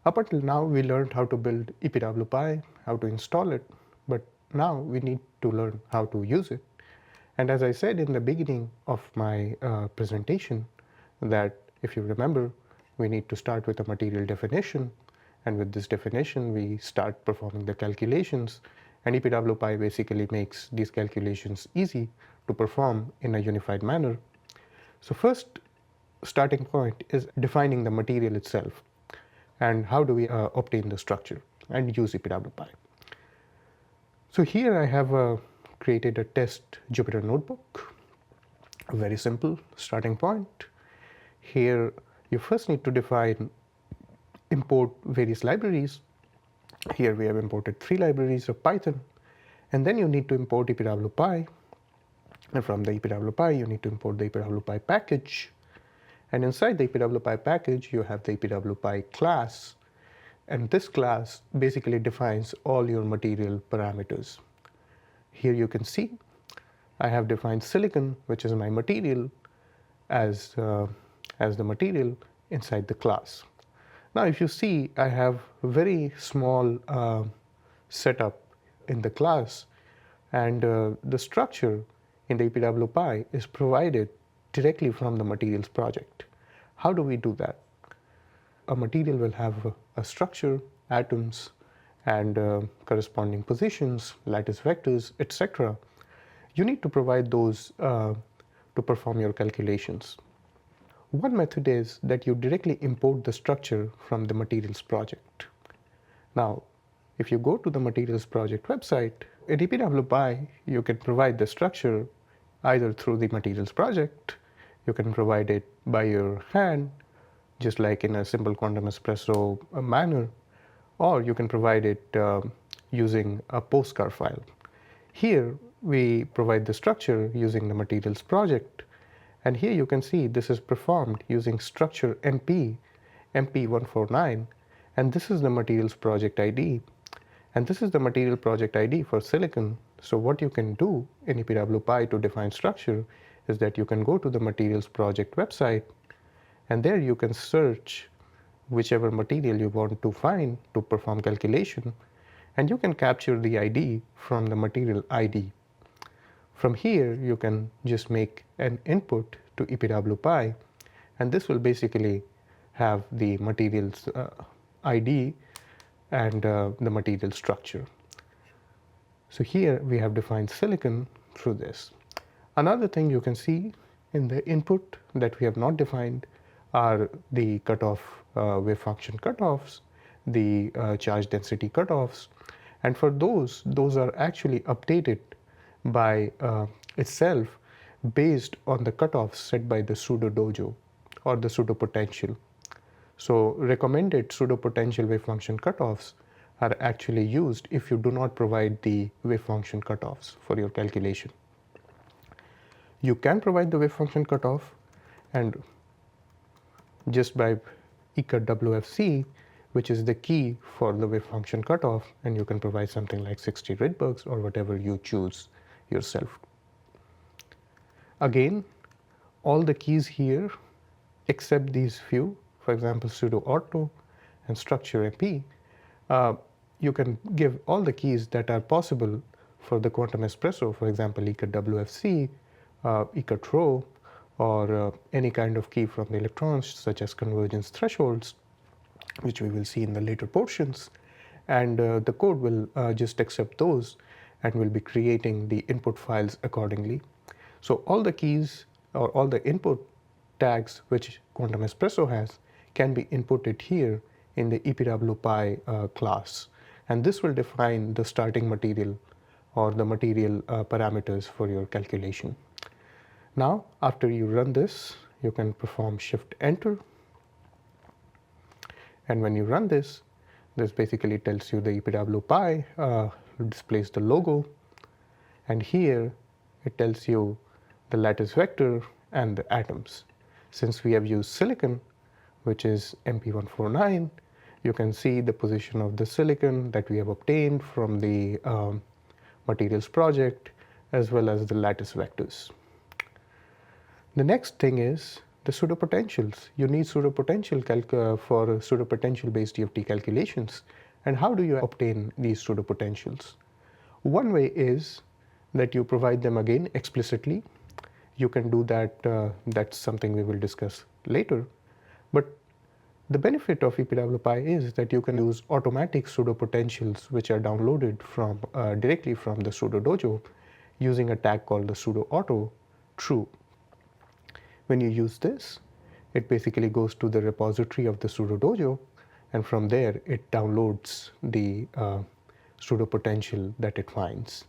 Up until now, we learned how to build EPWpy, how to install it, but now we need to learn how to use it. And as I said in the beginning of my presentation, that if you remember, we need to start with a material definition, and with this definition, we start performing the calculations, and EPWpy basically makes these calculations easy to perform in a unified manner. So first starting point is defining the material itself, and how do we obtain the structure and use EPWpy. So here I have created a test Jupyter notebook, a very simple starting point. Here you first need to define import various libraries. Here we have imported 3 libraries of Python, and then you need to import EPWpy, and from the EPWpy you need to import the EPWpy package, and inside the EPWpy package you have the EPWpy class, and this class basically defines all your material parameters. Here you can see I have defined silicon, which is my material, as the material inside the class. Now if you see, I have a very small setup in the class, and the structure in the EPWpy is provided directly from the materials project. How do we do that? A material will have a structure, atoms, and corresponding positions, lattice vectors, etc. You need to provide those to perform your calculations. One method is that you directly import the structure from the materials project. Now, if you go to the materials project website, in EPWpy, you can provide the structure either through the materials project, you can provide it by your hand, just like in a simple quantum espresso manner, or you can provide it using a postcard file. Here, we provide the structure using the materials project, and here you can see this is performed using structure MP149, and this is the materials project ID, and this is the material project ID for silicon. So what you can do in EPWpy to define structure is that you can go to the materials project website, and there you can search whichever material you want to find to perform calculation, and you can capture the ID from the material ID. From here, you can just make an input to EPWpy, and this will basically have the materials ID and the material structure. So here we have defined silicon through this. Another thing you can see in the input that we have not defined are the cutoff wave function cutoffs, the charge density cutoffs, and for those are actually updated by itself based on the cutoffs set by the pseudo dojo or the pseudo potential. So recommended pseudo potential wave function cutoffs are actually used if you do not provide the wave function cutoffs for your calculation. You can provide the wave function cutoff, and just by EPWfc, which is the key for the wave function cutoff, and you can provide something like 60 Rydbergs or whatever you choose yourself. Again, all the keys here except these few, for example pseudo ortho and structure MP, you can give all the keys that are possible for the quantum espresso, for example EPWfc, EPWrho, or any kind of key from the electrons such as convergence thresholds, which we will see in the later portions, and the code will just accept those and will be creating the input files accordingly. So all the keys or all the input tags which quantum espresso has can be inputted here in the EPWpy class, and this will define the starting material or the material parameters for your calculation. Now after you run this, you can perform shift enter, and when you run this basically tells you the EPWpy displays the logo, and here it tells you the lattice vector and the atoms. Since we have used silicon, which is MP149, you can see the position of the silicon that we have obtained from the materials project as well as the lattice vectors. The next thing is the pseudopotentials. You need pseudopotential for pseudopotential based DFT calculations. And how do you obtain these pseudopotentials? One way is that you provide them again explicitly. You can do that, that's something we will discuss later. But the benefit of EPWpy is that you can use automatic pseudopotentials which are downloaded from directly from the pseudodojo using a tag called the pseudoauto true. When you use this, it basically goes to the repository of the pseudodojo, and from there it downloads the pseudopotential that it finds.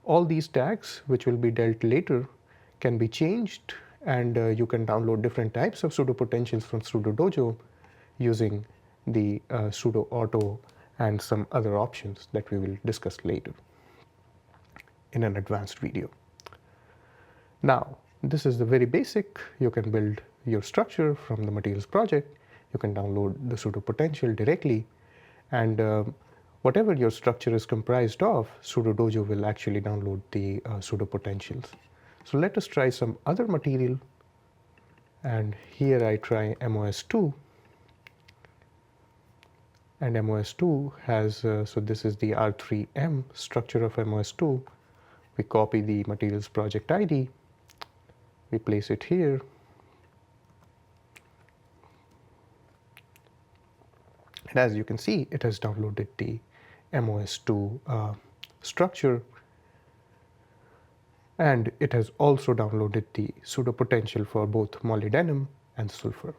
All these tags, which will be dealt later, can be changed, and you can download different types of pseudopotentials from pseudodojo using the pseudoauto and some other options that we will discuss later in an advanced video. Now, this is the very basic. You can build your structure from the materials project. You can download the pseudopotential directly, and whatever your structure is comprised of, pseudodojo will actually download the pseudopotentials. So let us try some other material, and here I try MOS2, and MOS2 has, so this is the R3M structure of MOS2. We copy the materials project ID, we place it here, and as you can see, it has downloaded the MOS2 structure, and it has also downloaded the pseudopotential for both molybdenum and sulfur.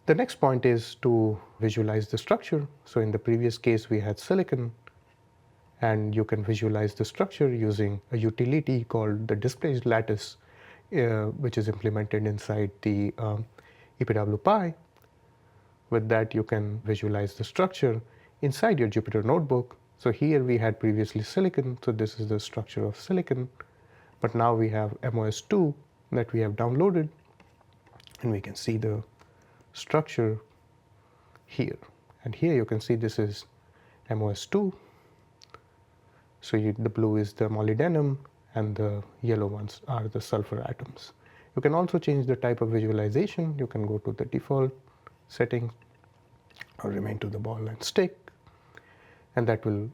The next point is to visualize the structure. So in the previous case we had silicon, and you can visualize the structure using a utility called the displaced lattice, which is implemented inside the EPWpy. With that, you can visualize the structure inside your Jupyter notebook. So here we had previously silicon, so this is the structure of silicon, but now we have MOS2 that we have downloaded, and we can see the structure here. And here you can see this is MOS2. So the blue is the molybdenum and the yellow ones are the sulfur atoms. You can also change the type of visualization. You can go to the default settings or remain to the ball and stick, and that will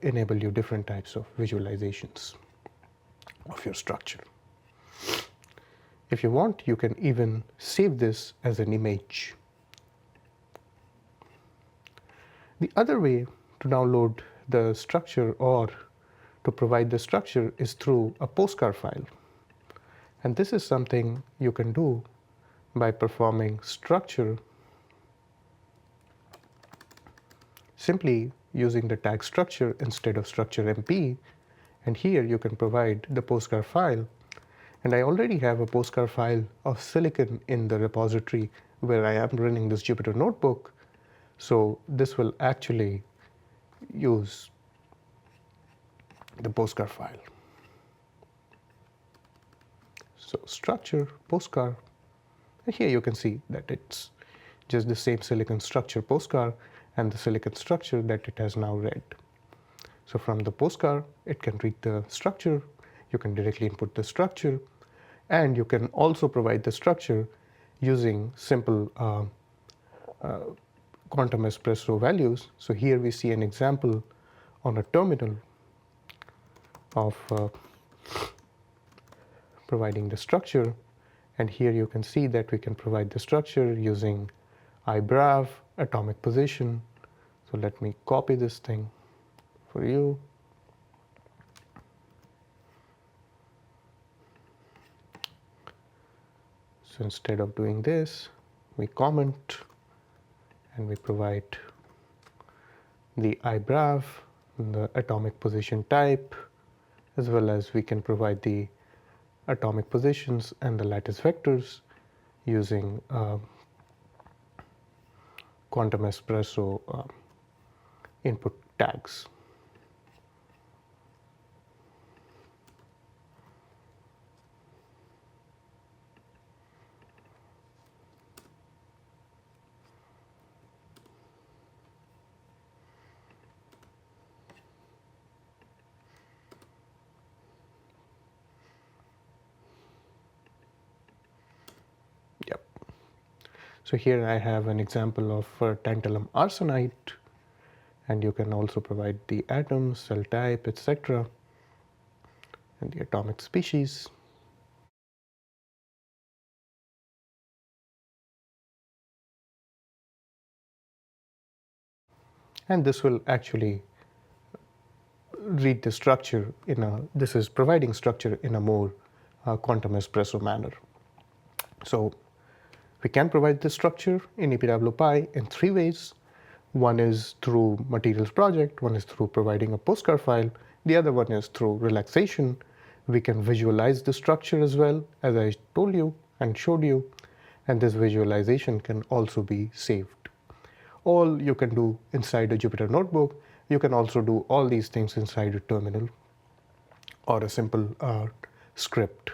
enable you different types of visualizations of your structure. If you want, you can even save this as an image. The other way to download the structure or to provide the structure is through a postcard file. And this is something you can do by performing structure simply using the tag structure instead of structure MP, and here you can provide the postcard file. And I already have a postcard file of silicon in the repository where I am running this Jupyter notebook, so this will actually use the postcard file. So structure, postcard, and here you can see that it's just the same silicon structure postcard and the silicon structure that it has now read. So from the postcard, it can read the structure, you can directly input the structure, and you can also provide the structure using simple quantum espresso values. So here we see an example on a terminal of providing the structure, and here you can see that we can provide the structure using EPWpy, atomic position. So let me copy this thing for you. So instead of doing this, we comment and we provide the EPWpy, the atomic position type, as well as we can provide the atomic positions and the lattice vectors using quantum espresso input tags. So here I have an example of tantalum arsenide, and you can also provide the atom, cell type, etc., and the atomic species. And this will actually read the structure this is providing structure in a more quantum espresso manner. So we can provide this structure in EPWpy in 3 ways. One is through materials project, one is through providing a postcard file, the other one is through relaxation. We can visualize the structure as well, as I told you and showed you, and this visualization can also be saved. All you can do inside a Jupyter notebook. You can also do all these things inside a terminal or a simple script.